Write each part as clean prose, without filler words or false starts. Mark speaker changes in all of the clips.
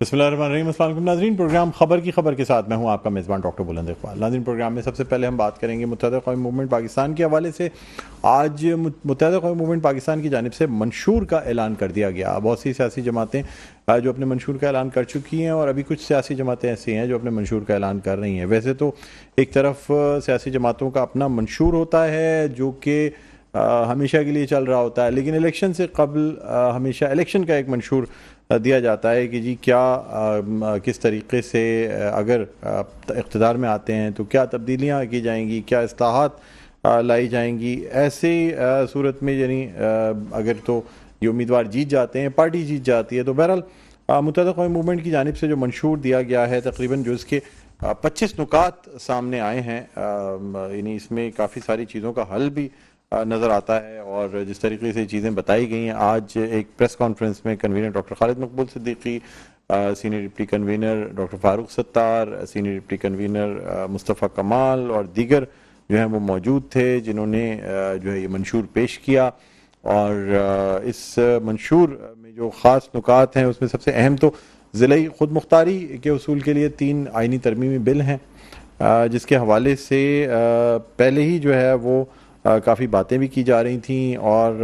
Speaker 1: بسم اللہ الرحمن الرحیم۔ السلام علیکم ناظرین، پروگرام خبر کی خبر کے ساتھ میں ہوں آپ کا میزبان ڈاکٹر بلند اقبال۔ ناظرین، پروگرام میں سب سے پہلے ہم بات کریں گے متحدہ قومی موومنٹ پاکستان کے حوالے سے۔ آج متحدہ قومی موومنٹ پاکستان کی جانب سے منشور کا اعلان کر دیا گیا۔ بہت سی سیاسی جماعتیں جو اپنے منشور کا اعلان کر چکی ہیں، اور ابھی کچھ سیاسی جماعتیں ایسی ہیں جو اپنے منشور کا اعلان کر رہی ہیں۔ ویسے تو ایک طرف سیاسی جماعتوں کا اپنا منشور ہوتا ہے جو کہ ہمیشہ کے لیے چل رہا ہوتا ہے، لیکن الیکشن سے قبل ہمیشہ الیکشن کا ایک منشور دیا جاتا ہے کہ جی کیا کس طریقے سے اگر اقتدار میں آتے ہیں تو کیا تبدیلیاں کی جائیں گی، کیا اصلاحات لائی جائیں گی۔ ایسے صورت میں یعنی اگر تو یہ امیدوار جیت جاتے ہیں، پارٹی جیت جاتی ہے، تو بہرحال متحدہ قومی موومنٹ کی جانب سے جو منشور دیا گیا ہے تقریباً جو اس کے 25 نکات سامنے آئے ہیں، یعنی اس میں کافی ساری چیزوں کا حل بھی نظر آتا ہے، اور جس طریقے سے چیزیں بتائی گئی ہیں۔ آج ایک پریس کانفرنس میں convener doctor Khalid Maqbool Siddiqui, senior deputy convener doctor Farooq Sattar, senior deputy convener Mustafa Kamal اور دیگر جو ہیں وہ موجود تھے، جنہوں نے جو ہے یہ منشور پیش کیا۔ اور اس منشور میں جو خاص نکات ہیں اس میں سب سے اہم تو ضلعی خود مختاری کے اصول کے لیے 3 آئینی ترمیمی بل ہیں، جس کے حوالے سے پہلے ہی جو ہے وہ کافی باتیں بھی کی جا رہی تھیں، اور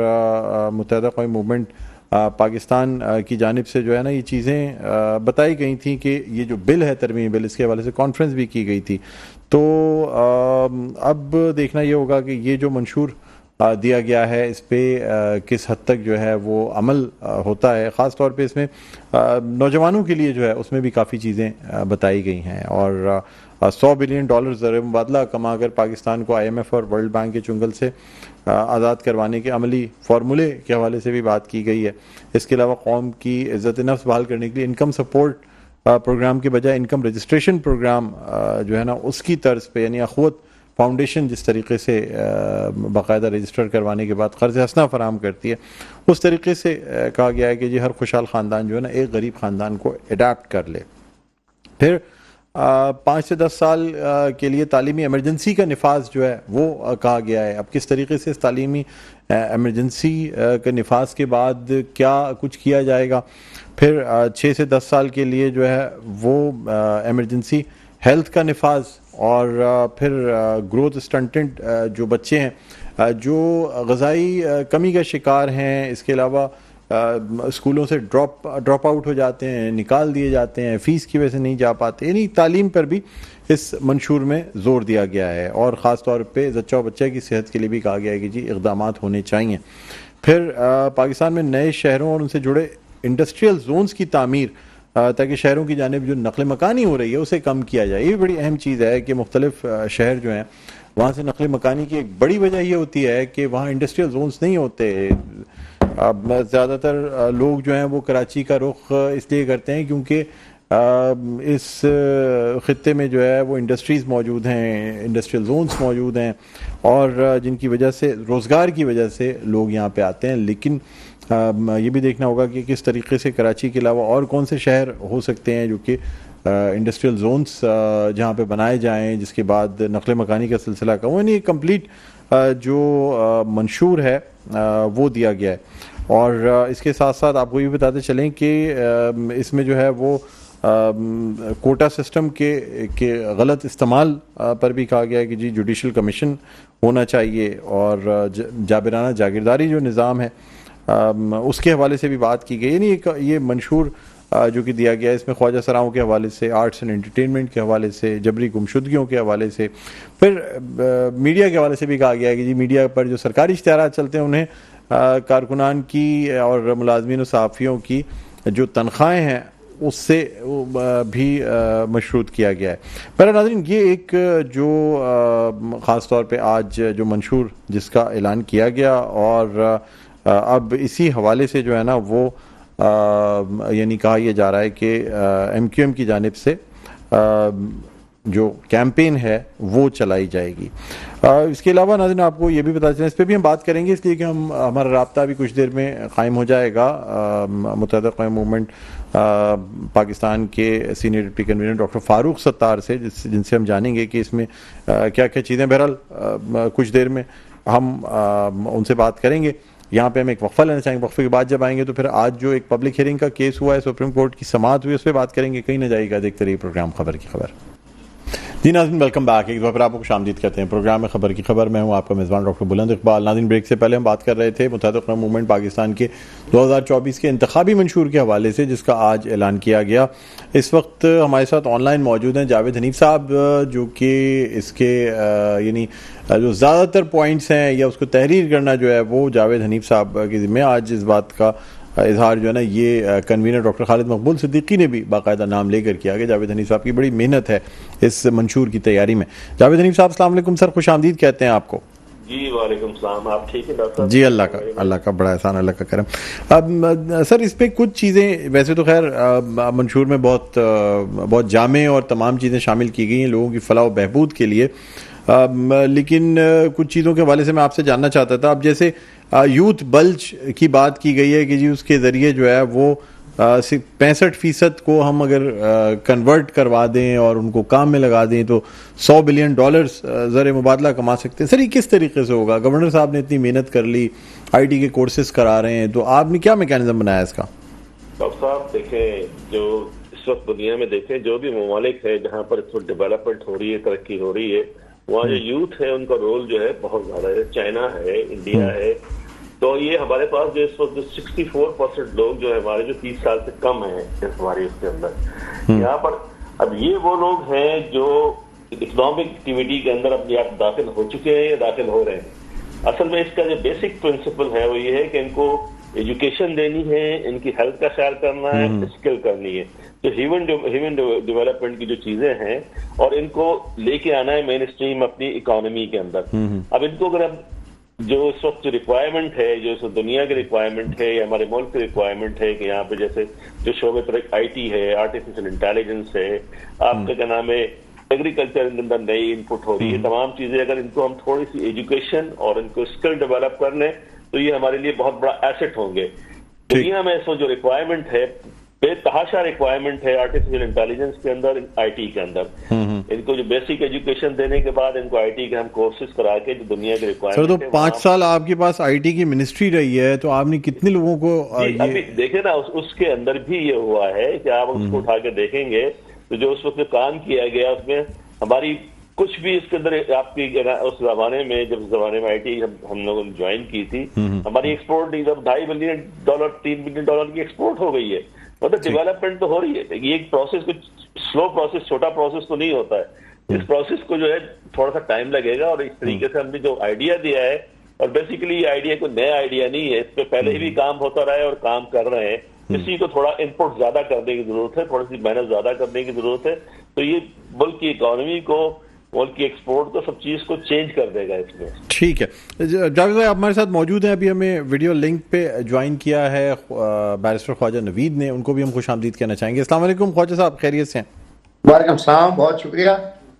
Speaker 1: متحدہ قومی موومنٹ پاکستان کی جانب سے جو ہے نا یہ چیزیں بتائی گئی تھیں کہ یہ جو بل ہے ترمیمی بل، اس کے حوالے سے کانفرنس بھی کی گئی تھی۔ تو اب دیکھنا یہ ہوگا کہ یہ جو منشور دیا گیا ہے اس پہ کس حد تک جو ہے وہ عمل ہوتا ہے۔ خاص طور پہ اس میں نوجوانوں کے لیے جو ہے اس میں بھی کافی چیزیں بتائی گئی ہیں، اور $100 بلین زر مبادلہ کما کر پاکستان کو IMF اور ورلڈ بینک کے چنگل سے آزاد کروانے کے عملی فارمولے کے حوالے سے بھی بات کی گئی ہے۔ اس کے علاوہ قوم کی عزت نفس بحال کرنے کے لیے انکم سپورٹ پروگرام کے بجائے انکم رجسٹریشن پروگرام جو ہے نا اس کی طرز پہ، یعنی اخوت فاؤنڈیشن جس طریقے سے باقاعدہ رجسٹر کروانے کے بعد قرض حسنہ فراہم کرتی ہے، اس طریقے سے کہا گیا ہے کہ جی ہر خوشحال خاندان جو ہے نا ایک غریب خاندان کو اڈاپٹ کر لے۔ پھر 5 سے 10 سال کے لیے تعلیمی ایمرجنسی کا نفاذ جو ہے وہ کہا گیا ہے۔ اب کس طریقے سے اس تعلیمی ایمرجنسی کے نفاذ کے بعد کیا کچھ کیا جائے گا۔ پھر 6 سے 10 سال کے لیے جو ہے وہ ایمرجنسی ہیلتھ کا نفاذ، اور پھر گروتھ اسٹنٹنٹ جو بچے ہیں جو غذائی کمی کا شکار ہیں، اس کے علاوہ اسکولوں سے ڈراپ آؤٹ ہو جاتے ہیں، نکال دیے جاتے ہیں، فیس کی وجہ سے نہیں جا پاتے، یعنی تعلیم پر بھی اس منشور میں زور دیا گیا ہے، اور خاص طور پہ زچہ و بچہ کی صحت کے لیے بھی کہا گیا ہے کہ جی اقدامات ہونے چاہیے۔ پھر پاکستان میں نئے شہروں اور ان سے جڑے انڈسٹریل زونز کی تعمیر، تاکہ شہروں کی جانب جو نقل مکانی ہو رہی ہے اسے کم کیا جائے۔ یہ بڑی اہم چیز ہے کہ مختلف شہر جو ہیں وہاں سے نقل مکانی کی ایک بڑی وجہ یہ ہوتی ہے کہ وہاں انڈسٹریل زونز نہیں ہوتے۔ زیادہ تر لوگ جو ہیں وہ کراچی کا رخ اس لیے کرتے ہیں کیونکہ اس خطے میں جو ہے وہ انڈسٹریز موجود ہیں، انڈسٹریل زونز موجود ہیں، اور جن کی وجہ سے روزگار کی وجہ سے لوگ یہاں پہ آتے ہیں۔ لیکن یہ بھی دیکھنا ہوگا کہ کس طریقے سے کراچی کے علاوہ اور کون سے شہر ہو سکتے ہیں جو کہ انڈسٹریل زونز جہاں پہ بنائے جائیں، جس کے بعد نقل مکانی کا سلسلہ کا وہ نہیں کمپلیٹ جو منشور ہے وہ دیا گیا ہے۔ اور اس کے ساتھ ساتھ آپ کو یہ بتاتے چلیں کہ اس میں جو ہے وہ کوٹا سسٹم کے غلط استعمال پر بھی کہا گیا ہے کہ جی جوڈیشل کمیشن ہونا چاہیے، اور جابرانہ جاگیرداری جو نظام ہے اس کے حوالے سے بھی بات کی گئی۔ یعنی یہ منشور جو کہ دیا گیا ہے اس میں خواجہ سراؤں کے حوالے سے، آرٹس اینڈ انٹرٹینمنٹ کے حوالے سے، جبری گمشدگیوں کے حوالے سے، پھر میڈیا کے حوالے سے بھی کہا گیا ہے کہ جی میڈیا پر جو سرکاری اشتہارات چلتے ہیں انہیں کارکنان کی اور ملازمین و صحافیوں کی جو تنخواہیں ہیں اس سے بھی مشروط کیا گیا ہے۔ پہلا ناظرین، یہ ایک جو خاص طور پہ آج جو منشور جس کا اعلان کیا گیا، اور اب اسی حوالے سے جو ہے نا وہ یعنی کہا یہ جا رہا ہے کہ MQM کی جانب سے جو کیمپین ہے وہ چلائی جائے گی۔ اس کے علاوہ ناظرین آپ کو یہ بھی بتا چلیں، اس پہ بھی ہم بات کریں گے، اس لیے کہ ہمارا رابطہ بھی کچھ دیر میں قائم ہو جائے گا متحدہ قومی موومنٹ پاکستان کے senior deputy convener doctor Farooq ستار سے، جن سے ہم جانیں گے کہ اس میں کیا کیا چیزیں۔ بہرحال کچھ دیر میں ہم ان سے بات کریں گے، یہاں پہ ہم ایک وقفہ لینا چاہیں گے. وقفے کے بعد جب آئیں گے تو پھر آج جو ایک پبلک ہیئرنگ کا کیس ہوا ہے, سپریم کورٹ کی سماعت ہوئی, اس پہ بات کریں گے. کہیں نہ جائے گا, دیکھتے رہیے پروگرام خبر کی خبر. جی ناظرین, ویلکم بیک. ایک بار پھر آپ کو خوش آمدید کہتے ہیں پروگرام میں خبر کی خبر. میں ہوں آپ کا میزبان ڈاکٹر بلند اقبال. ناظرین, بریک سے پہلے ہم بات کر رہے تھے متحدہ اقوام موومنٹ پاکستان کے 2024 کے انتخابی منشور کے حوالے سے, جس کا آج اعلان کیا گیا. اس وقت ہمارے ساتھ آن لائن موجود ہیں جاوید حنیف صاحب, جو کہ اس کے یعنی جو زیادہ تر پوائنٹس ہیں یا اس کو تحریر کرنا جو ہے وہ جاوید حنیف صاحب کے ذمہ. آج اس بات کا اظہار جو ہے نا یہ کنوینر ڈاکٹر خالد مقبول صدیقی نے بھی باقاعدہ نام لے کر کیا کہ جاوید حنیف صاحب کی بڑی محنت ہے اس منشور کی تیاری میں. جاوید حنیف صاحب السلام علیکم سر, خوش آمدید کہتے ہیں آپ کو.
Speaker 2: جی وعلیکم السلام, آپ ٹھیک ہیں ڈاکٹر صاحب؟
Speaker 1: جی اللہ کا بڑا احسان, اللہ کا کرم. اب سر اس پہ کچھ چیزیں, ویسے تو خیر منشور میں بہت جامع اور تمام چیزیں شامل کی گئی ہیں لوگوں کی فلاح و بہبود کے لیے, لیکن کچھ چیزوں کے حوالے سے میں آپ سے جاننا چاہتا تھا. اب جیسے یوتھ بلج کی بات کی گئی ہے کہ جی اس کے ذریعے جو ہے وہ 65% کو ہم اگر کنورٹ کروا دیں اور ان کو کام میں لگا دیں تو $100 بلین زر مبادلہ کما سکتے ہیں. سر یہ کس طریقے سے ہوگا؟ گورنر صاحب نے اتنی محنت کر لی, آئی ٹی کے کورسز کرا رہے ہیں, تو آپ نے کیا میکینزم بنایا اس کا؟
Speaker 2: ڈاکٹر صاحب دیکھیں, جو اس وقت دنیا میں دیکھیں جو بھی ممالک ہے جہاں پر اس وقت ڈیولپمنٹ ہو رہی ہے, ترقی ہو رہی ہے, وہاں جو یوتھ ہے ان کا رول جو ہے بہت زیادہ ہے. چائنا ہے, انڈیا ہے, تو یہ ہمارے پاس جو اس وقت 64% لوگ جو ہے ہمارے جو 30 سال سے کم ہیں ہماری اس کے اندر, یہاں پر اب یہ وہ لوگ ہیں جو اکنامک ایکٹیویٹی کے اندر اپنے آپ داخل ہو چکے ہیں یا داخل ہو رہے ہیں. اصل میں اس کا جو بیسک پرنسپل ہے وہ یہ ہے کہ ان کو ایجوکیشن دینی ہے, ان کی ہیلتھ کا خیال کرنا ہے, اسکل کرنی ہے, جو ہیومن ڈیولپمنٹ کی جو چیزیں ہیں, اور ان کو لے کے آنا ہے مین اسٹریم اپنی اکانومی کے اندر. اب ان کو اگر جو اس وقت جو ریکوائرمنٹ ہے, جو اس دنیا کی ریکوائرمنٹ ہے یا ہمارے ملک کی ریکوائرمنٹ ہے کہ یہاں پہ جیسے جو شعبے پر آئی ٹی ہے, آرٹیفیشل انٹیلیجنس ہے, آپ کا کیا نام ہے, ایگریکلچر کے اندر نئی ان پٹ ہو رہی ہے, تمام چیزیں اگر ان کو ہم تھوڑی سی ایجوکیشن اور ان کو اسکل ڈیولپ کر لیں تو یہ ہمارے لیے بہت بڑا ایسٹ ہوں گے. دنیا میں اس وقت جو ریکوائرمنٹ ہے, بے تحاشا ریکوائرمنٹ ہے آرٹیفیشل انٹیلیجنس کے اندر, آئی ٹی کے اندر. ان کو جو بیسک ایجوکیشن دینے کے بعد ان کو آئی ٹی کے ہم کورسز کرا کے جو دنیا کے ریکوائرمنٹ
Speaker 1: سر, تو 5 سال آپ کے پاس آئی ٹی کی منسٹری رہی ہے, تو آپ نے کتنے لوگوں کو
Speaker 2: ابھی دیکھیں نا اس کے اندر بھی یہ ہوا ہے کہ آپ اس کو اٹھا کے دیکھیں گے تو جو اس وقت کام کیا گیا اس میں ہماری کچھ بھی اس کے اندر آپ کی اس زمانے میں, جب زمانے میں آئی ٹی ہم لوگوں نے جوائن کی تھی, ہماری ایکسپورٹ $2.5 بلین $3 بلین کی ایکسپورٹ ہو گئی ہے. مطلب ڈیولپمنٹ تو ہو رہی ہے. یہ ایک پروسیس, کچھ سلو پروسیس, چھوٹا پروسیس تو نہیں ہوتا ہے. اس پروسیس کو جو ہے تھوڑا سا ٹائم لگے گا, اور اس طریقے سے ہم نے جو آئیڈیا دیا ہے, اور بیسیکلی یہ آئیڈیا کوئی نیا آئیڈیا نہیں ہے, اس پہ پہلے ہی بھی کام ہوتا رہا ہے اور کام کر رہے ہیں. اسی کو تھوڑا ان پٹ زیادہ کرنے کی ضرورت ہے, تھوڑی سی محنت زیادہ کرنے کی ضرورت ہے, تو یہ ملک کی اکانومی کو, ملک کی ایکسپورٹ کو, سب چیز کو چینج کر دے گا اس میں.
Speaker 1: ٹھیک ہے. جاوید بھائی آپ ہمارے ساتھ موجود ہیں, ابھی ہمیں ویڈیو لنک پہ جوائن کیا ہے بیرسٹر خواجہ نوید نے, ان کو بھی ہم خوش آمدید کہنا چاہیں گے. السلام علیکم خواجہ صاحب, خیریت سے ہیں؟
Speaker 3: وعلیکم السلام, بہت شکریہ.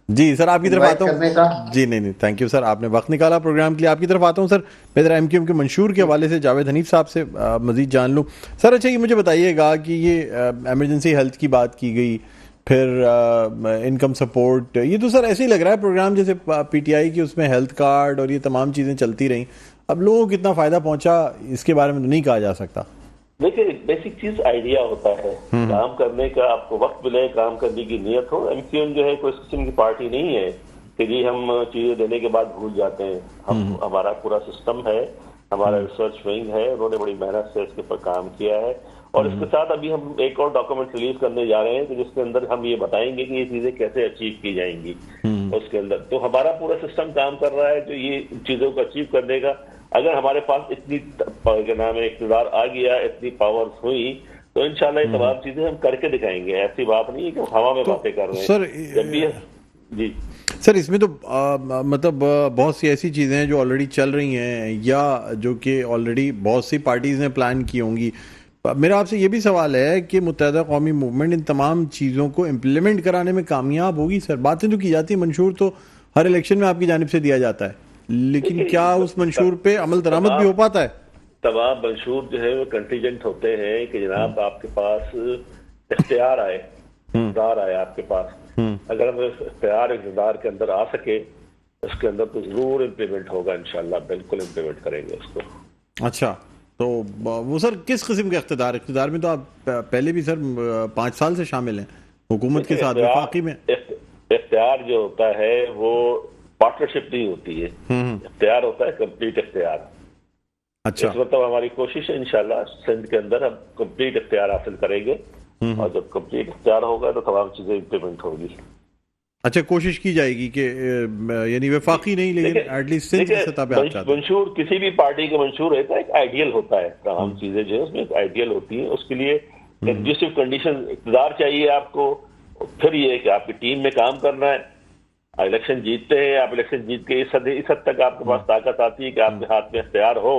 Speaker 1: جی سر آپ کی طرف آتا ہوں. جی نہیں تھینک یو سر, آپ نے وقت نکالا پروگرام کے لیے. آپ کی طرف آتا ہوں سر, میں ذرا ایم کیو ایم کے منشور کے حوالے سے جاوید حنیف صاحب سے مزید جان لوں. سر اچھا یہ مجھے بتائیے گا کہ یہ ایمرجنسی ہیلتھ کی بات کی گئی, پھر انکم سپورٹ, یہ تو سر ایسے ہی لگ رہا ہے پروگرام جیسے پی ٹی آئی کی اس میں ہیلتھ کارڈ اور یہ تمام چیزیں چلتی رہیں. اب لوگوں کو کتنا فائدہ پہنچا اس کے بارے میں تو نہیں کہا جا سکتا.
Speaker 2: دیکھیں بیسک چیز آئیڈیا ہوتا ہے, کام کرنے کا آپ کو وقت ملے, کام کرنے کی نیت ہو. ایم کیو ایم جو ہے کوئی قسم کی پارٹی نہیں ہے کہ جی ہم چیزیں دینے کے بعد بھول جاتے ہیں. ہمارا پورا سسٹم ہے, ہمارا ریسرچ ونگ ہے, انہوں نے بڑی محنت سے اس کے اوپر کام کیا ہے. اور اس کے ساتھ ابھی ہم ایک اور ڈاکومنٹ ریلیز کرنے جا رہے ہیں کہ جس کے اندر ہم یہ بتائیں گے کہ یہ چیزیں کیسے اچیو کی جائیں گی اس کے اندر. تو ہمارا پورا سسٹم کام کر رہا ہے جو یہ چیزوں کو اچیو کرنے کا. اگر ہمارے پاس اتنی کیا نام ہے اقتدار آ گیا, اتنی پاورز ہوئی, تو انشاءاللہ یہ تمام چیزیں ہم کر کے دکھائیں گے. ایسی بات نہیں ہے کہ ہوا میں باتیں کر رہے ہیں.
Speaker 1: سر
Speaker 2: جب بھی جی
Speaker 1: سر اس میں تو مطلب بہت سی ایسی چیزیں ہیں جو آلریڈی چل رہی ہیں یا جو کہ آلریڈی بہت سی پارٹیز نے پلان کی ہوں گی. میرا آپ سے یہ بھی سوال ہے کہ متحدہ قومی موومنٹ ان تمام چیزوں کو امپلیمنٹ کرانے میں کامیاب ہوگی؟ سر باتیں تو کی جاتی ہیں, منشور تو ہر الیکشن میں آپ کی جانب سے دیا جاتا ہے, لیکن کیا اس منشور پہ عمل درآمد بھی ہو پاتا ہے؟
Speaker 2: تمام منشور جو ہے وہ کنٹیجنٹ ہوتے ہیں کہ جناب آپ کے پاس اختیار آئے, اقتدار آئے آپ کے پاس. اگر ہم اختیار اقتدار کے اندر آ سکے اس کے اندر تو ضرور امپلیمنٹ ہوگا انشاءاللہ, بالکل امپلیمنٹ کریں گے اس کو.
Speaker 1: اچھا، تو وہ سر کس قسم کا اقتدار میں تو آپ پہلے بھی سر 5 سال سے شامل ہیں حکومت کے ساتھ وفاقی میں.
Speaker 2: اختیار جو ہوتا ہے وہ پارٹنرشپ نہیں ہوتی ہے، اختیار ہوتا ہے کمپلیٹ اختیار.
Speaker 1: اچھا،
Speaker 2: اس مطلب ہماری کوشش ہے انشاءاللہ سندھ کے اندر ہم کمپلیٹ اختیار حاصل کریں گے، اور جب کمپلیٹ اختیار ہوگا تو تمام چیزیں امپلیمنٹ ہوگی.
Speaker 1: اچھا، کوشش کی جائے گی کہ یعنی وفاقی نہیں لیکن ایٹ لیسٹ سندھ کی سطح پہ آپ چاہتے ہیں.
Speaker 2: منشور کسی بھی پارٹی کا منشور رہتا ہے ایک آئیڈیل ہوتا ہے، تمام چیزیں جو ہے اس میں ایک آئیڈیل ہوتی ہیں. اس کے لیے کنڈیشن کنڈیشن اقتدار چاہیے آپ کو، پھر یہ ہے کہ آپ کی ٹیم میں کام کرنا ہے. الیکشن جیتتے ہیں آپ، الیکشن جیت کے اس حد تک آپ کے پاس طاقت آتی ہے کہ آپ کے ہاتھ میں اختیار ہو.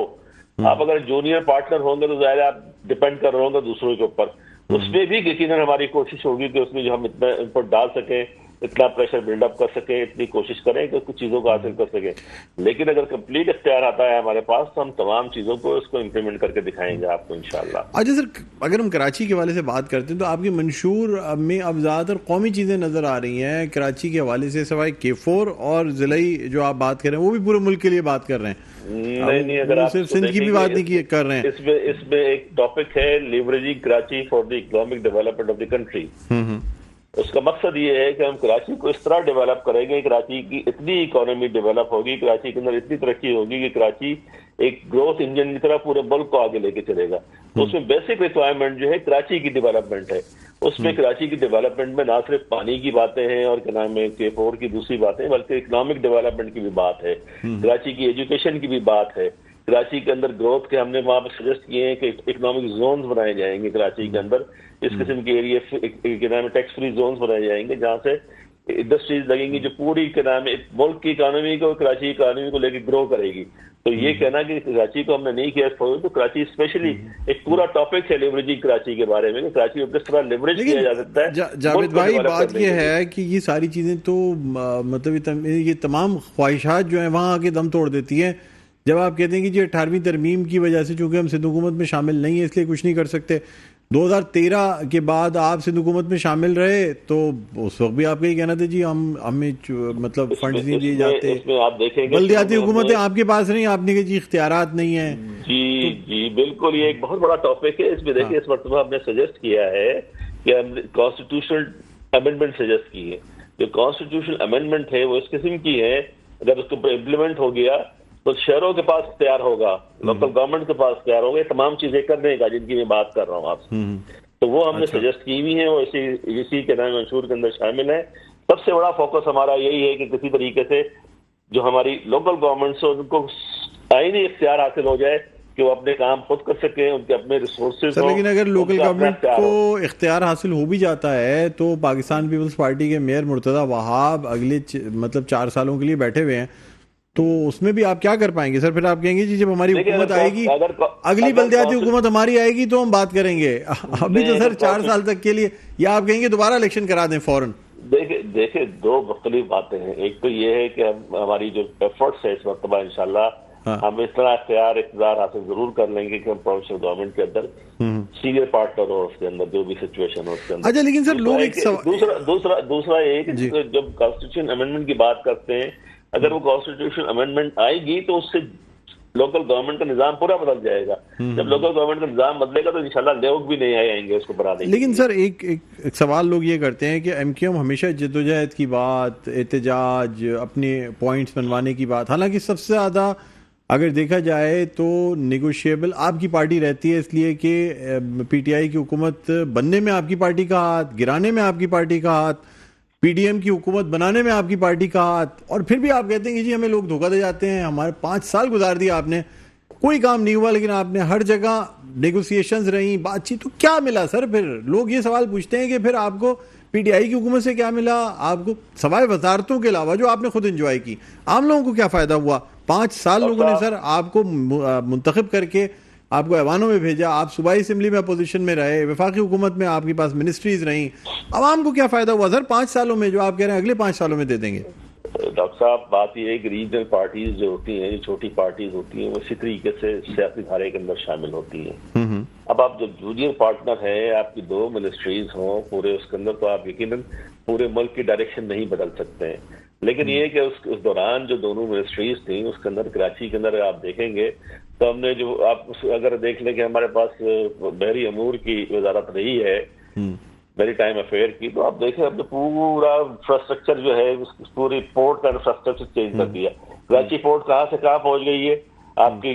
Speaker 2: آپ اگر جونیئر پارٹنر ہوں گے تو ظاہر آپ ڈپینڈ کر رہے ہوں گے دوسروں کے اوپر. اس میں بھی یقیناً ہماری کوشش ہوگی کہ اس میں جو ہم اتنا انپٹ ڈال سکیں، اتنا پریشر بلڈ اپ کر سکیں، اتنی کوشش کریں کہ کچھ چیزوں کو حاصل کر سکیں. لیکن اگر کمپلیٹ اختیار آتا ہے ہمارے پاس تو ہم تمام چیزوں کو اس کو امپلیمنٹ کر کے دکھائیں گے آپ کو انشاءاللہ.
Speaker 1: اچھا سر، اگر ہم کراچی کے حوالے سے بات کرتے ہیں تو آپ کے منشور میں اب زیادہ تر قومی چیزیں نظر آ رہی ہیں کراچی کے حوالے سے، سوائے K4 اور ضلعی جو آپ بات کر رہے ہیں وہ بھی پورے ملک کے لیے بات کر رہے ہیں.
Speaker 2: نہیں، اگر آپ
Speaker 1: صرف سندھ کی بھی بات نہیں کر رہے ہیں.
Speaker 2: اس میں ایک ٹاپک ہے leveraging Karachi for the economic development of the country. اس کا مقصد یہ ہے کہ ہم کراچی کو اس طرح ڈیولپ کریں گے، کراچی کی اتنی اکانومی ڈیولپ ہوگی، کراچی کے اندر اتنی ترقی ہوگی کہ کراچی ایک گروتھ انجن کی طرح پورے ملک کو آگے لے کے چلے گا. تو اس میں بیسک ریکوائرمنٹ جو ہے کراچی کی ڈیولپمنٹ ہے. اس میں کراچی کی ڈیولپمنٹ میں نہ صرف پانی کی باتیں ہیں اور کیا نام ہے K4 کی دوسری باتیں، بلکہ اکنامک ڈیولپمنٹ کی بھی بات ہے، کراچی کی ایجوکیشن کی بھی بات ہے. کراچی کے اندر گروتھ کے ہم نے وہاں پہ سجیسٹ کیے ہیں کہ اکنامک زونز بنائے جائیں گے کراچی کے اندر، اس قسم کے ایریا کے نام ٹیکس فری زونز بنائے جائیں گے جہاں سے انڈسٹریز لگیں گی جو پوری کے نام ملک کی اکانومی کو، کراچی اکانومی کو لے کے گرو کرے گی. تو یہ کہنا کہ کراچی کو ہم نے نہیں کیا تو کراچی اسپیشلی ایک پورا ٹاپک ہے لیوریجنگ کراچی کے بارے میں کہ کراچی کو کس طرح لیوریج کیا جا سکتا ہے.
Speaker 1: جاوید بھائی بات یہ ہے کہ یہ ساری چیزیں تو مطلب یہ تمام خواہشات جو ہیں وہاں آ کے دم توڑ دیتی ہیں. جب آپ کہتے ہیں کہ جی 18ویں ترمیم کی وجہ سے چونکہ ہم سندھ حکومت میں شامل نہیں ہیں اس لیے کچھ نہیں کر سکتے، 2013 کے بعد آپ سندھ حکومت میں شامل رہے تو اس وقت بھی آپ کا یہ کہنا تھا جی ہمیں مطلب فنڈز نہیں دیے جاتے، بلدیاتی حکومتیں آپ کے پاس نہیں، آپ نے کہا جی اختیارات نہیں ہیں.
Speaker 2: جی بالکل، یہ ایک بہت بڑا ٹاپک ہے. اس میں دیکھیں اس مرتبہ ہم نے سجیسٹ کیا ہے کہ ہم کانسٹیٹیوشنل امینڈمنٹ سجیسٹ کی ہے. جو کانسٹیٹیوشنل امینڈمنٹ ہے وہ اس قسم کی ہے، اگر اس کو امپلیمنٹ ہو گیا تو شہروں کے پاس اختیار ہوگا، لوکل گورنمنٹ کے پاس اختیار ہوگا تمام چیزیں کرنے کا جن کی میں بات کر رہا ہوں آپ سے. تو وہ ہم نے سجیسٹ کی ہوئی ہیں، وہ اسی کے نام منشور کے اندر شامل ہے. سب سے بڑا فوکس ہمارا یہی ہے کہ کسی طریقے سے جو ہماری لوکل گورنمنٹس ان کو آئینی اختیار حاصل ہو جائے کہ وہ اپنے کام خود کر سکیں، ان کے اپنے ریسورسز ہوں.
Speaker 1: لیکن اگر لوکل گورنمنٹ کو اختیار حاصل ہو بھی جاتا ہے تو پاکستان پیپلز پارٹی کے میئر مرتضیٰ وہاب اگلے مطلب 4 سالوں کے لیے بیٹھے ہوئے ہیں، تو اس میں بھی آپ کیا کر پائیں گے سر؟ پھر آپ کہیں گے جی جب ہماری حکومت آئے گی، اگلی بلدیاتی حکومت ہماری آئے گی تو ہم بات کریں گے. ابھی تو سر 4 سال تک کے لیے، یا آپ کہیں گے دوبارہ الیکشن کرا دیں فوراً؟
Speaker 2: دیکھیں 2 مختلف باتیں ہیں. ایک تو یہ ہے کہ ہماری جو ایفرٹس ہے اس مرتبہ انشاءاللہ ہم اس طرح اقتدار حاصل ضرور کر لیں گے کہ ہم پروونشل گورنمنٹ کے اندر سینئر پارٹنر ہو، اس کے اندر جو بھی سچویشن ہو اس کے اندر.
Speaker 1: اچھا لیکن سر لوگ
Speaker 2: دوسرا یہ کہ جب کانسٹیٹیوشن امینڈمنٹ کی بات کرتے ہیں، اگر وہ کانسٹیٹیوشن امینڈمنٹ آئے گی تو اس سے لوکل گورنمنٹ کا نظام پورا بدل جائے گا. جب لوکل گورنمنٹ کا نظام بدلے گا تو انشاءاللہ لوگ بھی نہیں آئیں گے اس کو بڑھانے.
Speaker 1: لیکن سر ایک سوال لوگ یہ کرتے ہیں کہ ایم کیو ایم ہمیشہ جدوجہد کی بات، احتجاج، اپنے پوائنٹس بنوانے کی بات، حالانکہ سب سے زیادہ اگر دیکھا جائے تو نیگوشیبل آپ کی پارٹی رہتی ہے، اس لیے کہ پی ٹی آئی کی حکومت بننے میں آپ کی پارٹی کا ہاتھ، گرانے میں آپ کی پارٹی کا ہاتھ، پی ڈی ایم کی حکومت بنانے میں آپ کی پارٹی کا ہاتھ، اور پھر بھی آپ کہتے ہیں کہ جی ہمیں لوگ دھوکہ دے جاتے ہیں. ہمارے 5 سال گزار دیا آپ نے، کوئی کام نہیں ہوا، لیکن آپ نے ہر جگہ نیگوسیشنز رہیں، بات چیت. تو کیا ملا سر؟ پھر لوگ یہ سوال پوچھتے ہیں کہ پھر آپ کو پی ٹی آئی کی حکومت سے کیا ملا؟ آپ کو سوائے وزارتوں کے علاوہ جو آپ نے خود انجوائے کی، عام لوگوں کو کیا فائدہ ہوا؟ 5 سال لوگوں نے سر آپ کو منتخب کر کے آپ کو ایوانوں میں بھیجا، آپ صوبائی اسمبلی میں اپوزیشن میں رہے، وفاقی حکومت میں آپ کے پاس منسٹریز رہیں، عوام کو کیا فائدہ ہوا سر 5 سالوں میں جو آپ کہہ رہے ہیں اگلے 5 سالوں میں دے دیں گے؟
Speaker 2: ڈاکٹر صاحب بات یہ ہے کہ ریجنل پارٹیز جو ہوتی ہیں، جو چھوٹی پارٹیز ہوتی ہیں، وہ اسی طریقے سے سیاسی دھارے کے اندر شامل ہوتی ہیں. اب آپ جو جونیئر پارٹنر ہیں، آپ کی 2 منسٹریز ہوں پورے اس کے اندر، تو آپ یقیناً پورے ملک کی ڈائریکشن نہیں بدل سکتے ہیں. لیکن یہ کہ اس دوران جو دونوں منسٹریز تھیں اس کے اندر کراچی کے اندر آپ دیکھیں گے تو ہم نے جو آپ اگر دیکھ لیں کہ ہمارے پاس بحری امور کی وزارت رہی ہے میری ٹائم افیئر کی، تو آپ دیکھیں اب تو پورا انفراسٹرکچر جو ہے پوری پورٹ کا انفراسٹرکچر چینج کر دیا. کراچی پورٹ کہاں سے کہاں پہنچ گئی ہے، آپ کی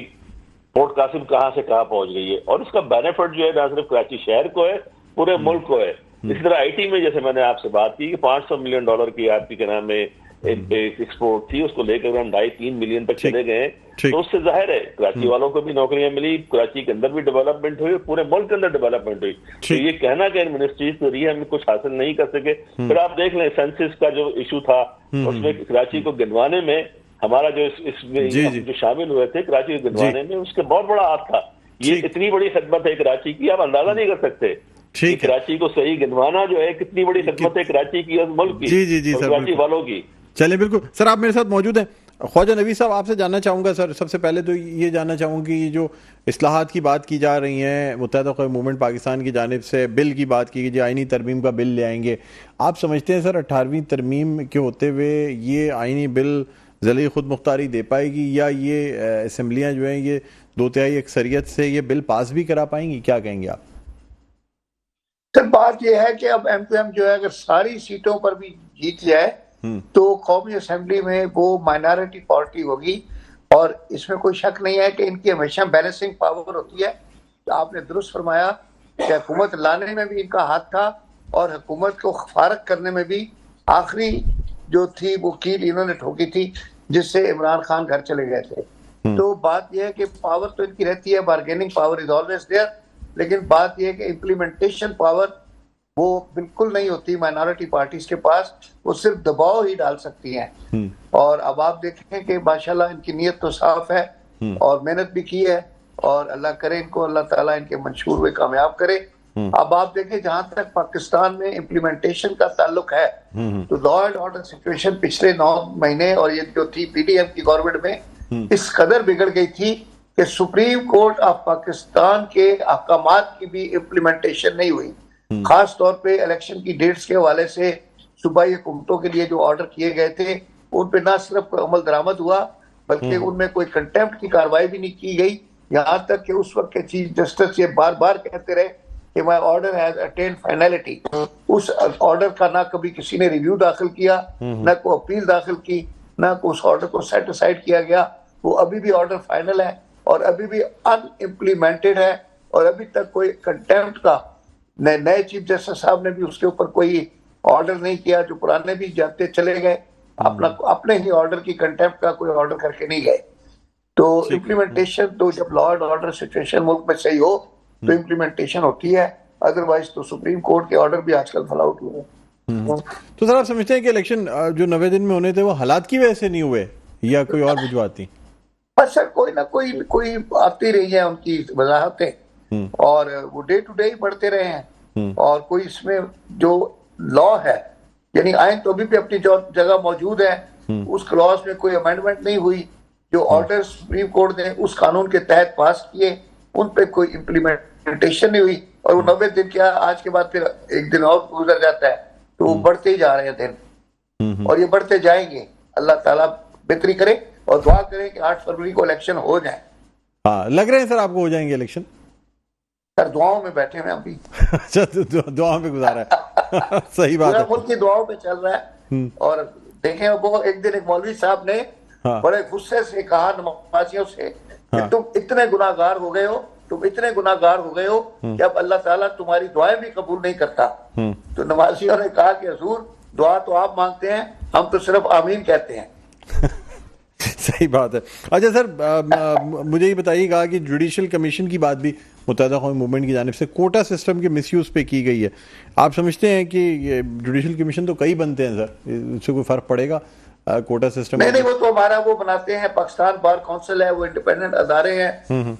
Speaker 2: پورٹ قاسم کہاں سے کہاں پہنچ گئی ہے، اور اس کا بینیفٹ جو ہے نہ صرف کراچی شہر کو ہے، پورے ملک کو ہے. اسی طرح آئی ٹی میں جیسے میں نے آپ سے بات کی کہ $500 ملین کی آپ کی کیا نام ہے ایکسپورٹ تھی، اس کو لے کر ہم 2.5-3 ملین تک چلے گئے. تو اس سے ظاہر ہے کراچی والوں کو بھی نوکریاں ملی، کراچی کے اندر بھی ڈیولپمنٹ ہوئی، پورے ملک کے اندر ڈیولپمنٹ ہوئی. تو یہ کہنا کہ ان منسٹریز تو رہی ہے ہم کچھ حاصل نہیں کر سکے. پھر آپ دیکھ لیں سینسس کا جو ایشو تھا، اس میں کراچی کو گنوانے میں ہمارا جو اس میں جو شامل ہوئے تھے کراچی کو گنوانے میں، اس کے بہت بڑا ہاتھ تھا. یہ اتنی بڑی خدمت ہے کراچی کی، آپ اندازہ نہیں کر سکتے. کراچی کو صحیح گنوانا جو ہے کتنی بڑی خدمت ہے کراچی کی اور ملک کی اور کراچی والوں کی.
Speaker 1: چلیں بالکل سر، آپ میرے ساتھ موجود ہیں. خواجہ نوید صاحب، آپ سے جاننا چاہوں گا سر، سب سے پہلے تو یہ جاننا چاہوں گا کہ یہ جو اصلاحات کی بات کی جا رہی ہیں متحدہ قومی موومنٹ پاکستان کی جانب سے، بل کی بات کی گئی، آئینی ترمیم کا بل لے آئیں گے، آپ سمجھتے ہیں سر 18ویں ترمیم کے ہوتے ہوئے یہ آئینی بل ذیلی خود مختاری دے پائے گی، یا یہ اسمبلیاں جو ہیں یہ 2/3 اکثریت سے یہ بل پاس بھی کرا پائیں گی؟ کیا کہیں گے آپ؟
Speaker 3: سر بات یہ ہے کہ اب ایم کیو ایم جو ہے اگر ساری سیٹوں پر بھی جیت جائے تو قومی اسمبلی میں وہ مائنارٹی پارٹی ہوگی، اور اس میں کوئی شک نہیں ہے کہ ان کی ہمیشہ بیلنسنگ پاور ہوتی ہے. آپ نے درست فرمایا کہ حکومت لانے میں بھی ان کا ہاتھ تھا اور حکومت کو فارغ کرنے میں بھی آخری جو تھی وہ کیل انہوں نے ٹھوکی تھی جس سے عمران خان گھر چلے گئے تھے. تو بات یہ ہے کہ پاور تو ان کی رہتی ہے، bargaining power is always there, لیکن بات یہ ہے کہ امپلیمنٹیشن پاور وہ بالکل نہیں ہوتی مائنارٹی پارٹیز کے پاس، وہ صرف دباؤ ہی ڈال سکتی ہیں. اور اب آپ دیکھیں کہ ماشاءاللہ ان کی نیت تو صاف ہے اور محنت بھی کی ہے، اور اللہ کرے ان کو اللہ تعالیٰ ان کے منشور ہوئے کامیاب کرے. اب آپ دیکھیں جہاں تک پاکستان میں امپلیمنٹیشن کا تعلق ہے تو لا اینڈ آرڈر سچویشن پچھلے 9 مہینے اور یہ جو تھی پی ڈی ایم کی گورنمنٹ میں اس قدر بگڑ گئی تھی کہ سپریم کورٹ آف پاکستان کے احکامات کی بھی امپلیمنٹیشن نہیں ہوئی. خاص طور پہ الیکشن کی ڈیٹس کے حوالے سے صوبائی حکومتوں کے لیے جو آرڈر کیے گئے تھے ان پہ نہ صرف کوئی عمل درآمد ہوا بلکہ ان میں کوئی کنٹیمپٹ کی کارروائی بھی نہیں کی گئی. یہاں تک کہ اس وقت کے چیف جسٹس یہ بار بار کہتے رہے کہ my order has attained finality. اس آرڈر کا نہ کبھی کسی نے ریویو داخل کیا، نہ کوئی اپیل داخل کی، نہ کوئی اس آرڈر کو سیٹ اسائڈ کیا گیا. وہ ابھی بھی آرڈر فائنل ہے اور ابھی بھی ان امپلیمنٹڈ ہے، اور ابھی تک کوئی کنٹیمپٹ کا نئے چیف جسٹس صاحب نے بھی اس کے اوپر کوئی آرڈر نہیں کیا، جو پرانے بھی جاتے چلے گئے اپنے ہی آرڈر کی کنٹیمپٹ کا کوئی آرڈر کر کے نہیں گئے. تو امپلیمنٹیشن تو جب لا اینڈ آرڈر سچویشن ملک میں صحیح ہو تو امپلیمنٹیشن ہوتی ہے، ادروائز تو سپریم کورٹ کے آرڈر بھی آج کل فلاؤ ہوئے ہیں.
Speaker 1: تو سر آپ سمجھتے ہیں کہ الیکشن جو 90 دن میں ہونے تھے وہ حالات کی وجہ سے نہیں ہوئے یا کوئی اور وجوہات تھی؟
Speaker 3: بس سر کوئی نہ کوئی آتی رہی ہے ان کی وضاحتیں، اور وہ ڈے ٹو ڈے ہی بڑھتے رہے ہیں، اور کوئی اس میں جو لا ہے یعنی آئین تو ابھی بھی اپنی جگہ موجود ہے، اس کلاس میں کوئی امینڈمنٹ نہیں ہوئی. جو آرڈر سپریم کورٹ نے اس قانون کے تحت پاس کیے ان پہ کوئی امپلیمنٹیشن نہیں ہوئی، اور وہ 90 دن کیا آج کے بعد پھر ایک دن اور گزر جاتا ہے تو وہ بڑھتے ہی جا رہے ہیں دن، اور یہ بڑھتے جائیں گے. اللہ تعالیٰ بہتری کرے اور دعا کریں کہ 8 فروری کو الیکشن ہو جائیں.
Speaker 1: ہاں لگ رہے ہیں سر آپ کو ہو جائیں گے الیکشن؟
Speaker 3: سر دعاؤں میں بیٹھے ہیں ابھی.
Speaker 1: اچھا دعاؤں میں گزارا ہے، صحیح بات ہے.
Speaker 3: ملک کی دعاؤں پہ چل رہا ہے. اور دیکھیں وہ ایک دن ایک مولوی صاحب نے بڑے غصے سے کہا نمازیوں سے کہ تم اتنے گناہ گار ہو گئے ہو کہ اب اللہ تعالیٰ تمہاری دعائیں بھی قبول نہیں کرتا. تو نمازیوں نے کہا کہ حضور دعا تو آپ مانگتے ہیں، ہم تو صرف آمین کہتے ہیں.
Speaker 1: صحیح بات ہے. اچھا سر مجھے یہ بتائیے گا کہ جوڈیشل کمیشن کی بات بھی متحدہ قومی موومنٹ کی جانب سے کوٹا سسٹم کے مس یوز پہ کی گئی ہے. آپ سمجھتے ہیں کہ یہ جوڈیشل کمیشن تو کئی بنتے ہیں سر، اس سے کوئی فرق پڑے گا کوٹا سسٹم؟
Speaker 3: نہیں وہ تو ہمارا وہ بناتے ہیں، پاکستان بار کونسل ہے، وہ انڈیپینڈنٹ ادارے ہیں،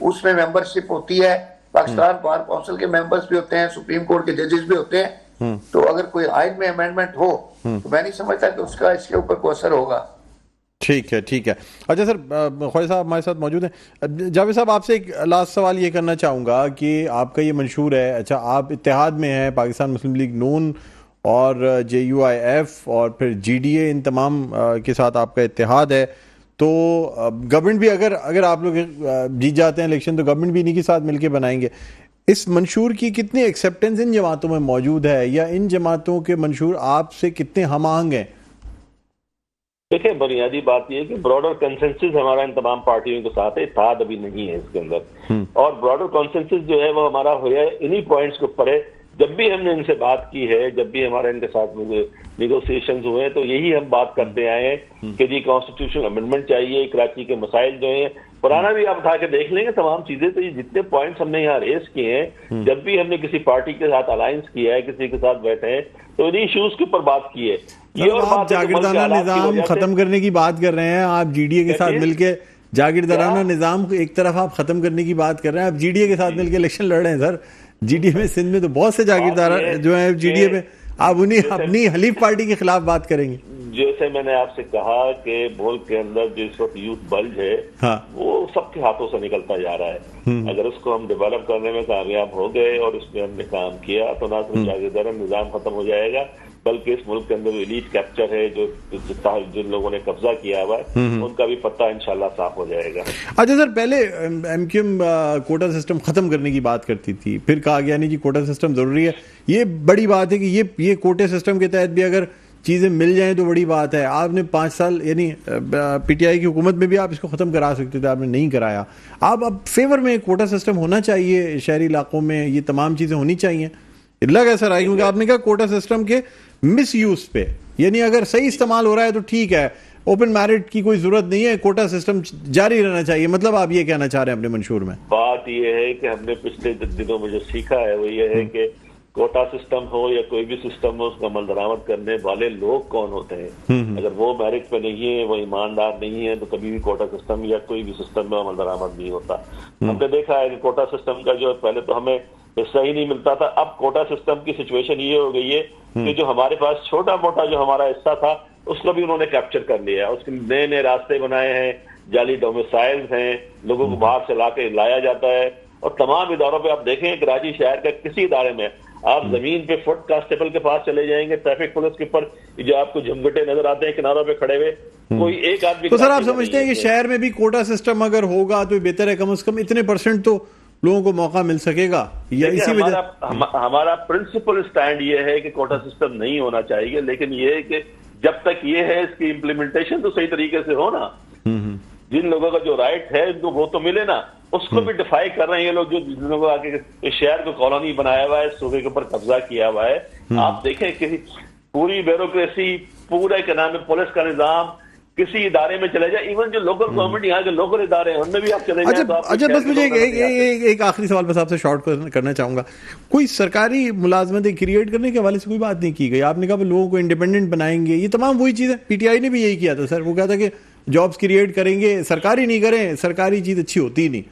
Speaker 3: اس میں ممبرشپ ہوتی ہے. پاکستان بار کونسل کے ممبرز بھی ہوتے ہیں، سپریم کورٹ کے ججز بھی ہوتے ہیں. تو اگر کوئی آئین میں امینڈمنٹ ہو تو میں نہیں سمجھتا کہ اس کا اس کے اوپر کوئی اثر ہوگا.
Speaker 1: ٹھیک ہے. اچھا سر خواجہ صاحب ہمارے ساتھ موجود ہیں. جاوید صاحب آپ سے ایک لاسٹ سوال یہ کرنا چاہوں گا کہ آپ کا یہ منشور ہے، اچھا آپ اتحاد میں ہیں، پاکستان مسلم لیگ نون اور JUIF اور پھر GDA، ان تمام کے ساتھ آپ کا اتحاد ہے، تو گورنمنٹ بھی اگر آپ لوگ جیت جاتے ہیں الیکشن تو گورنمنٹ بھی انہی کے ساتھ مل کے بنائیں گے. اس منشور کی کتنی ایکسیپٹنس ان جماعتوں میں موجود ہے, یا ان جماعتوں کے منشور آپ سے کتنے ہم آہنگ ہیں؟
Speaker 2: دیکھیں, بنیادی بات یہ ہے کہ براڈر کنسنسس ہمارا ان تمام پارٹیوں کے ساتھ ہے, اتحاد ابھی نہیں ہے اس کے اندر, اور براڈر کنسنسس جو ہے وہ ہمارا ہوا ہے انہی پوائنٹس کے اوپر ہے. جب بھی ہم نے ان سے بات کی ہے, جب بھی ہمارے ان کے ساتھ نیگوسیشنز ہوئے ہیں, تو یہی ہم بات کرتے آئے ہیں کہ جی کانسٹیٹیوشنل امینڈمنٹ چاہیے, کراچی کے مسائل جو ہیں پرانا بھی آپ اٹھا کے دیکھ لیں گے تمام چیزیں. تو یہ جتنے پوائنٹس ہم نے یہاں ریز کیے ہیں, جب بھی ہم نے کسی پارٹی کے ساتھ الائنس کیا ہے, کسی کے ساتھ بیٹھے ہیں, تو انہی ایشوز کے اوپر بات کی ہے.
Speaker 1: آپ جاگیردارانہ نظام ختم کرنے کی بات کر رہے ہیں, آپ جی ڈی اے کے ساتھ مل کے جاگیردارانہ نظام ایک طرف آپ ختم کرنے کی بات کر رہے ہیں, آپ جی ڈی اے کے ساتھ مل کے الیکشن لڑ رہے ہیں. سر جی ڈی اے میں سندھ میں تو بہت سے جاگیردار جو ہیں جی ڈی اے میں, آپ انہیں اپنی حلیف پارٹی کے خلاف بات کریں گے.
Speaker 2: جیسے میں نے آپ سے کہا کہ ملک کے اندر جو اس وقت یوتھ بلج ہے وہ سب کے ہاتھوں سے نکلتا جا رہا ہے. اگر اس کو ہم ڈیولپ کرنے میں کامیاب ہو گئے اور اس پہ ہم نے کام کیا تو نہ صرف جاگیردارانہ نظام ختم ہو جائے گا, بلکہ اس ملک کے اندر ایلیٹ کیپچر ہے جو جن لوگوں نے قبضہ کیا ہوا ہے ان کا بھی پتہ انشاءاللہ صاف ہو جائے گا.
Speaker 1: اچھا سر, پہلے M Q M quota system ختم کرنے کی بات کرتی تھی, پھر کہا گیا نہیں جی کوٹا سسٹم ضروری ہے. یہ بڑی بات ہے کہ یہ کوٹے سسٹم کے تحت بھی اگر چیزیں مل جائیں تو بڑی بات ہے. آپ نے 5 سال یعنی پی ٹی آئی کی حکومت میں بھی آپ اس کو ختم کرا سکتے تھے, آپ نے نہیں کرایا. آپ اب فیور میں کوٹا سسٹم ہونا چاہیے شہری علاقوں میں, یہ تمام چیزیں ہونی چاہیے. لگا سر آئی, کیونکہ آپ نے کہا کوٹا سسٹم کے مس یوز پہ, یعنی اگر صحیح استعمال ہو رہا ہے تو ٹھیک ہے, اوپن میرٹ کی کوئی ضرورت نہیں ہے, کوٹا سسٹم جاری رہنا چاہیے. مطلب آپ یہ کہنا چاہ رہے ہیں اپنے منشور میں؟
Speaker 2: بات یہ ہے کہ ہم نے پچھلے دنوں میں جو سیکھا ہے وہ یہ ہے کہ کوٹا سسٹم ہو یا کوئی بھی سسٹم ہو, اس کا عمل درآمد کرنے والے لوگ کون ہوتے ہیں. اگر وہ میرٹ پہ نہیں ہے, وہ ایماندار نہیں ہے, تو کبھی بھی کوٹا سسٹم یا کوئی بھی سسٹم میں عمل درآمد نہیں ہوتا. ہم نے دیکھا ہے کہ کوٹا سسٹم کا جو پہلے تو ہمیں حصہ ہی نہیں ملتا تھا, اب کوٹا سسٹم کی سچویشن یہ ہو گئی ہے کہ جو ہمارے پاس چھوٹا موٹا جو ہمارا حصہ تھا اس کو بھی انہوں نے کیپچر کر لیا. اس کے نئے نئے راستے بنائے ہیں, جعلی ڈومیسائلز ہیں, لوگوں کو باہر سے لا کے لایا جاتا ہے. اور تمام اداروں پہ آپ دیکھیں کراچی شہر کا کسی ادارے میں آپ زمین پہ فٹ کانسٹیبل کے پاس چلے جائیں گے, ٹریفک پولیس کے اوپر جو آپ کو جھمگٹے نظر آتے ہیں کناروں پہ کھڑے ہوئے, کوئی ایک آدمی. تو
Speaker 1: سر آپ سمجھتے ہیں کہ شہر میں بھی کوٹا سسٹم اگر ہوگا تو بہتر ہے, کم از کم اتنے % تو لوگوں کو موقع مل سکے گا؟ یا اسی وجہ
Speaker 2: ہمارا پرنسپل سٹینڈ یہ ہے کہ کوٹا سسٹم نہیں ہونا چاہیے, لیکن یہ ہے کہ جب تک یہ ہے اس کی امپلیمنٹیشن تو صحیح طریقے سے ہو نا. جن لوگوں کا جو رائٹ ہے ان کو وہ تو ملے نا, اس کو بھی ڈیفائی کر رہے ہیں یہ لوگ جو جن لوگوں آ کے شہر کو کالونی بنایا ہوا ہے, صوبے کے اوپر قبضہ کیا ہوا ہے. آپ دیکھیں کہ پوری بیوروکریسی, پورا کیا نام ہے پولیس کا نظام کسی ادارے میں چلے جائے, ایون جو لوکل گورنمنٹ یہاں کے لوکل ادارے ہیں ان میں بھی آپ چلے جائیں.
Speaker 1: اچھا بس مجھے ایک آخری سوال بس آپ سے شارٹ کرنا چاہوں گا. کوئی سرکاری ملازمتیں کریٹ کرنے کے حوالے سے کوئی بات نہیں کی گئی؟ آپ نے کہا لوگوں کو انڈیپینڈنٹ بنائیں گے, یہ تمام وہی چیزیں پی ٹی آئی نے بھی یہی کیا تھا سر. وہ کہا تھا کہ جابس کریٹ کریں گے, سرکاری نہیں کریں, سرکاری چیز اچھی ہوتی نہیں,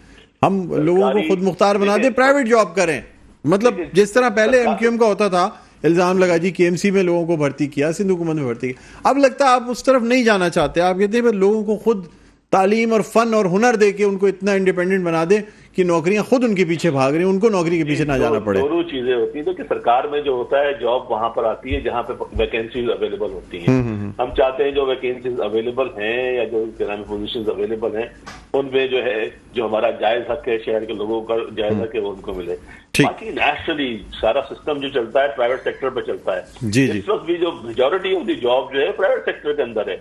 Speaker 1: ہم لوگوں کو خود مختار بنا دیں, پرائیویٹ جاب کریں. مطلب جس طرح پہلے ایم کیو ایم کا ہوتا تھا, الزام لگا جی کے ایم سی میں لوگوں کو بھرتی کیا, سندھ حکومت میں بھرتی کیا, اب لگتا ہے آپ اس طرف نہیں جانا چاہتے. آپ کہتے ہیں لوگوں کو خود تعلیم اور فن اور ہنر دے کے ان کو اتنا انڈیپینڈنٹ بنا دیں کہ نوکریاں خود ان کے پیچھے بھاگ رہی ہیں, ان کو نوکری کے پیچھے نہ جانا پڑے.
Speaker 2: دونوں چیزیں ہوتی ہیں. تو کہ سرکار میں جو ہوتا ہے جاب وہاں پر آتی ہے جہاں پہ ویکینسیز اویلیبل ہوتی ہیں. ہم چاہتے ہیں جو ویکینسیز اویلیبل ہیں یا جو پوزیشنز اویلیبل ہیں ان میں جو ہے جو ہمارا جائز حق ہے, شہر کے لوگوں کا جائز حق ہے, وہ ان کو ملے. باقی نیچرلی سارا سسٹم جو چلتا ہے پرائیویٹ سیکٹر پہ چلتا ہے. اس وقت بھی جو میجورٹی آف دی جاب جو ہے پرائیویٹ سیکٹر کے اندر ہے.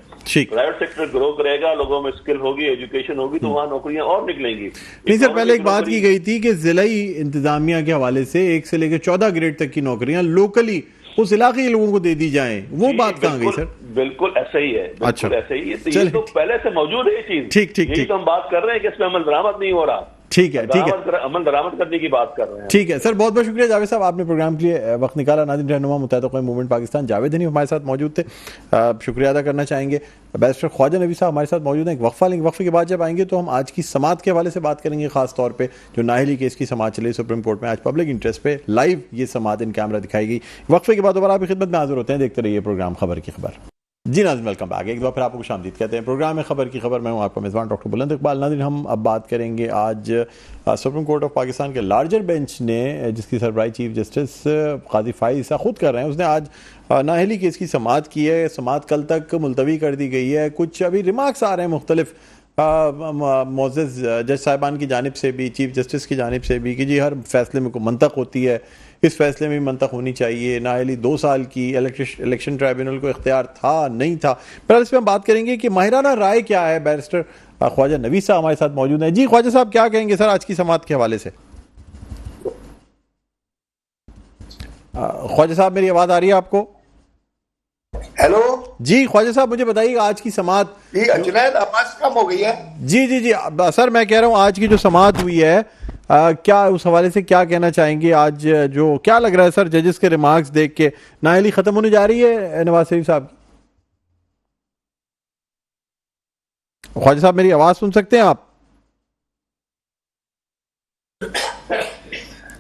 Speaker 2: پرائیویٹ سیکٹر گرو کرے گا, لوگوں میں اسکل ہوگی, ایجوکیشن ہوگی, تو وہاں نوکریاں اور نکلیں گی.
Speaker 1: نہیں سر, پہلے ایک بات کی گئی تھی کہ ضلعی انتظامیہ کے حوالے سے 1 سے لے کے 14 گریڈ تک کی نوکریاں لوکلی اس علاقے کے لوگوں کو دے دی جائیں, وہ بات کہاں گئی سر؟
Speaker 2: بالکل ایسا ہی ہے, بالکل ایسا ہی ہے. یہ تو پہلے سے موجود ہے یہ چیز. ٹھیک تو ہم بات کر رہے ہیں کہ اس میں عمل درآمد نہیں ہو رہا. ٹھیک ہے, عمل درآمد کرنے کی بات کر رہے ہیں.
Speaker 1: ٹھیک ہے سر, بہت بہت شکریہ جاوید صاحب, آپ نے پروگرام کے لیے وقت نکالا. ناظرین, رہنما متحدہ قومی موومنٹ پاکستان جاوید حنیف ہمارے ساتھ موجود تھے, شکریہ ادا کرنا چاہیں گے. بیرسٹر خواجہ نبی صاحب ہمارے ساتھ موجود ہیں. ایک وقفہ لیں گے, وقفے کے بعد جب آئیں گے تو ہم آج کی سماعت کے حوالے سے بات کریں گے, خاص طور پہ جو نااہلی کیس کی سماعت چلی سپریم کورٹ میں. آج پبلک انٹرسٹ پہ لائیو یہ سماعت ان کیمرہ دکھائی گئی. وقفے کے بعد دوبارہ آپ کی خدمت میں حاضر ہوتے ہیں. دیکھتے رہیے پروگرام خبر کی خبر. جی ناظرین ویلکم بیک، ایک بار پھر آپ کو خوش آمدید کہتے ہیں پروگرام میں خبر کی خبر. میں ہوں آپ کا میزبان ڈاکٹر بلند اقبال. ناظرین ہم اب بات کریں گے آج سپریم کورٹ آف پاکستان کے لارجر بینچ نے، جس کی سربراہی چیف جسٹس قاضی فائز عیسیٰ خود کر رہے ہیں، اس نے آج نااہلی کیس کی سماعت کی ہے. سماعت کل تک ملتوی کر دی گئی ہے. کچھ ابھی ریمارکس آ رہے ہیں مختلف معزز جج صاحبان کی جانب سے بھی، چیف جسٹس کی جانب سے بھی، کہ جی ہر فیصلے میں کوئی منطق ہوتی ہے، اس فیصلے میں منطق ہونی چاہیے. نااہلی 2 سال کی الیکشن ٹرائبیونل کو اختیار تھا نہیں تھا. پہلے اس میں ہم بات کریں گے کہ ماہرانہ رائے کیا ہے. بیرسٹر خواجہ نویس صاحب ہمارے ساتھ موجود ہیں. جی خواجہ صاحب کیا کہیں گے سر آج کی سماعت کے حوالے سے؟ خواجہ صاحب میری آواز آ رہی ہے آپ کو؟
Speaker 3: ہیلو
Speaker 1: جی خواجہ صاحب مجھے بتائیے گا آج کی سماعت.
Speaker 3: جی جنید آواز کم ہو گئی ہے.
Speaker 1: جی سر میں کہہ رہا ہوں آج کی جو سماعت ہوئی ہے کیا اس حوالے سے کیا کہنا چاہیں گے؟ آج جو کیا لگ رہا ہے سر ججز کے ریمارکس دیکھ کے نااہلی ختم ہونے جا رہی ہے نواز شریف صاحب کی؟ خواجہ صاحب میری آواز سن سکتے ہیں آپ؟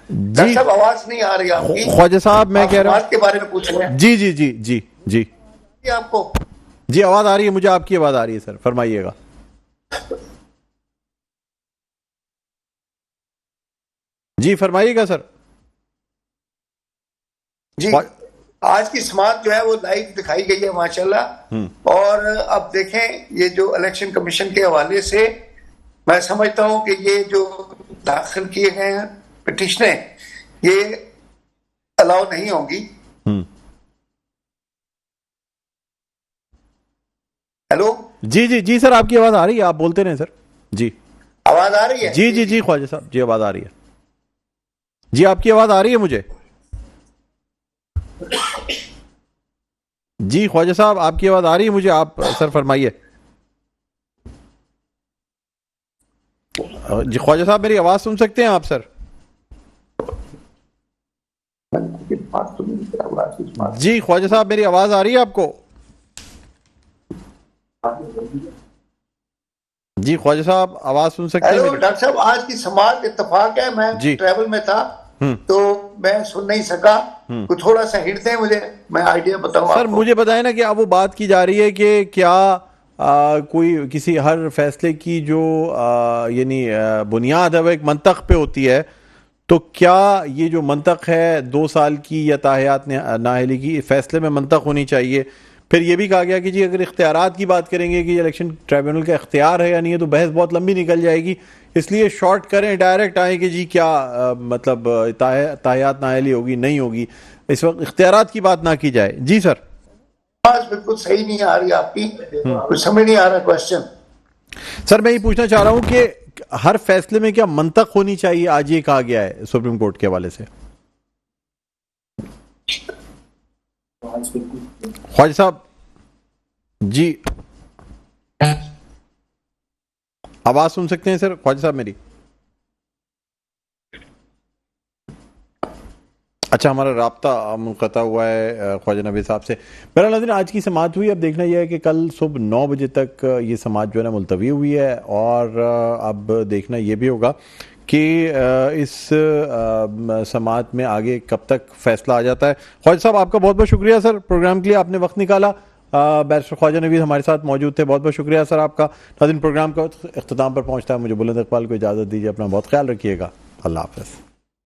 Speaker 3: جی صاحب آواز نہیں آ رہی آپ کی.
Speaker 1: خواجہ صاحب میں کہہ رہا ہوں
Speaker 3: کے بارے میں پوچھ رہے ہیں.
Speaker 1: جی
Speaker 3: آپ کو
Speaker 1: جی آواز آ رہی ہے، مجھے آپ کی آواز آ رہی ہے سر، فرمائیے گا. جی فرمائیے گا سر.
Speaker 3: جی آج کی سماعت جو ہے وہ لائیو دکھائی گئی ہے ماشاءاللہ. اور اب دیکھیں یہ جو الیکشن کمیشن کے حوالے سے میں سمجھتا ہوں کہ یہ جو داخل کیے گئے ہیں پٹیشنیں یہ الاؤ نہیں ہوں گی. ہیلو
Speaker 1: جی سر آپ کی آواز آ رہی ہے، آپ بولتے رہیں سر. جی
Speaker 3: آواز آ رہی ہے.
Speaker 1: جی خواجہ صاحب جی آواز آ رہی ہے. جی آپ کی آواز آ رہی ہے مجھے. جی خواجہ صاحب آپ کی آواز آ رہی ہے مجھے، آپ سر فرمائیے. جی خواجہ صاحب میری آواز سن سکتے ہیں آپ سر؟ جی خواجہ صاحب میری آواز آ رہی ہے آپ کو؟ جی خواجہ صاحب آواز سن سکتے ہیں؟
Speaker 3: ڈاکٹر صاحب آج کی سماعت اتفاق ہے، میں ٹریول میں تھا تو میں سن نہیں سکا. کوئی تھوڑا سا ہنٹ دیں مجھے، میں آئیڈیا بتاؤں
Speaker 1: سر. مجھے بتائیں نا کہ اب وہ بات کی جا رہی ہے کہ کیا کوئی کسی ہر فیصلے کی جو یعنی بنیاد ہے وہ ایک منطق پہ ہوتی ہے، تو کیا یہ جو منطق ہے 2 سال کی یا تاحیات نااہلی کی فیصلے میں منطق ہونی چاہیے؟ پھر یہ بھی کہا گیا کہ جی اگر اختیارات کی بات کریں گے کہ الیکشن ٹرائبیونل کا اختیار ہے یا نہیں ہے تو بحث بہت لمبی نکل جائے گی، اس لیے شارٹ کریں، ڈائریکٹ آئیں کہ جی کیا مطلب تاحیات نااہلی ہوگی نہیں ہوگی، اس وقت اختیارات کی بات نہ کی جائے. جی سر
Speaker 3: آواز بالکل صحیح نہیں آ رہی آپ کی، کچھ سمجھ نہیں آ رہا کوشچن.
Speaker 1: سر میں یہ پوچھنا چاہ رہا ہوں کہ ہر فیصلے میں کیا منطق ہونی چاہیے؟ آج یہ کہا گیا ہے سپریم کورٹ کے حوالے سے. خواجہ صاحب جی آواز سن سکتے ہیں سر خواجہ صاحب میری؟ اچھا ہمارا رابطہ منقطع ہوا ہے خواجہ نویس صاحب سے. بہرحال ناظرین آج کی سماعت ہوئی. اب دیکھنا یہ ہے کہ کل صبح 9 بجے تک یہ سماعت جو ہے نا ملتوی ہوئی ہے، اور اب دیکھنا یہ بھی ہوگا کہ اس سماعت میں آگے کب تک فیصلہ آ جاتا ہے. خواجہ صاحب آپ کا بہت بہت شکریہ سر، پروگرام کے لیے آپ نے وقت نکالا. بیرسٹر خواجہ نویس ہمارے ساتھ موجود تھے، بہت بہت شکریہ سر آپ کا. ناظرین پروگرام کا اختتام پر پہنچتا ہے، مجھے بلند اقبال کو اجازت دیجیے. اپنا بہت خیال رکھیے گا. اللہ حافظ.